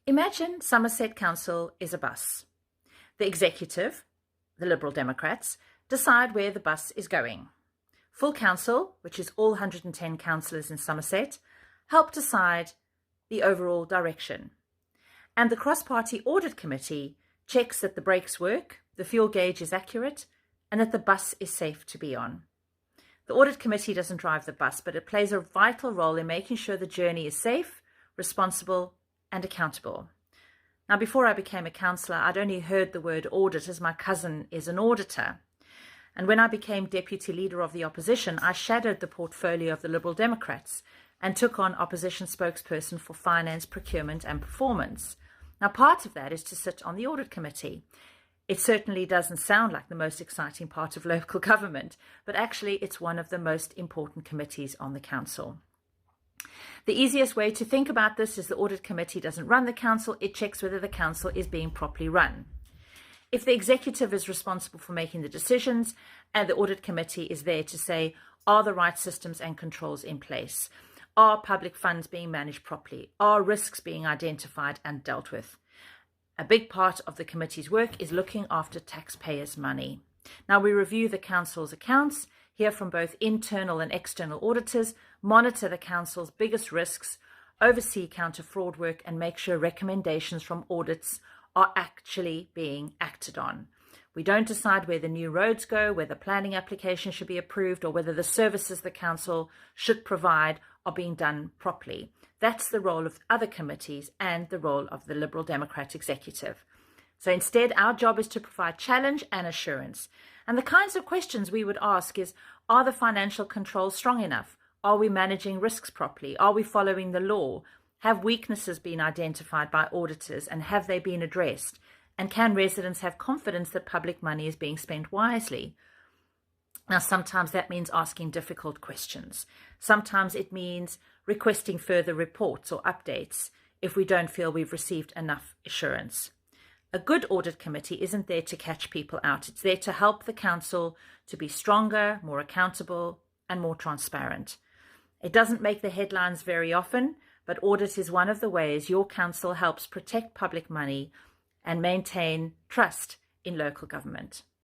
Imagine Somerset Council is a bus. The executive, the Liberal Democrats, decide where the bus is going. Full council, which is all 110 councillors in Somerset, help decide the overall direction. And the cross-party Audit Committee checks that the brakes work, the fuel gauge is accurate, and that the bus is safe to be on. The Audit Committee doesn't drive the bus, but it plays a vital role in making sure the journey is safe, responsible, and accountable. Now, before I became a councillor, I'd only heard the word audit as my cousin is an auditor. And when I became deputy leader of the opposition, I shadowed the portfolio of the Liberal Democrats and took on opposition spokesperson for finance, procurement, and performance. Now, part of that is to sit on the Audit Committee. It certainly doesn't sound like the most exciting part of local government, but actually it's one of the most important committees on the council. The easiest way to think about this is the Audit Committee doesn't run the council, it checks whether the council is being properly run. If the executive is responsible for making the decisions, and the Audit Committee is there to say, are the right systems and controls in place? Are public funds being managed properly? Are risks being identified and dealt with? A big part of the committee's work is looking after taxpayers' money. Now, we review the council's accounts, hear from both internal and external auditors, monitor the council's biggest risks, oversee counter-fraud work, and make sure recommendations from audits are actually being acted on. We don't decide where the new roads go, whether planning applications should be approved, or whether the services the council should provide are being done properly. That's the role of other committees and the role of the Liberal Democrat executive. So instead, our job is to provide challenge and assurance. And the kinds of questions we would ask is, are the financial controls strong enough? Are we managing risks properly? Are we following the law? Have weaknesses been identified by auditors and have they been addressed? And can residents have confidence that public money is being spent wisely? Now, sometimes that means asking difficult questions. Sometimes it means requesting further reports or updates if we don't feel we've received enough assurance. A good audit committee isn't there to catch people out. It's there to help the council to be stronger, more accountable, and more transparent. It doesn't make the headlines very often, but audit is one of the ways your council helps protect public money and maintain trust in local government.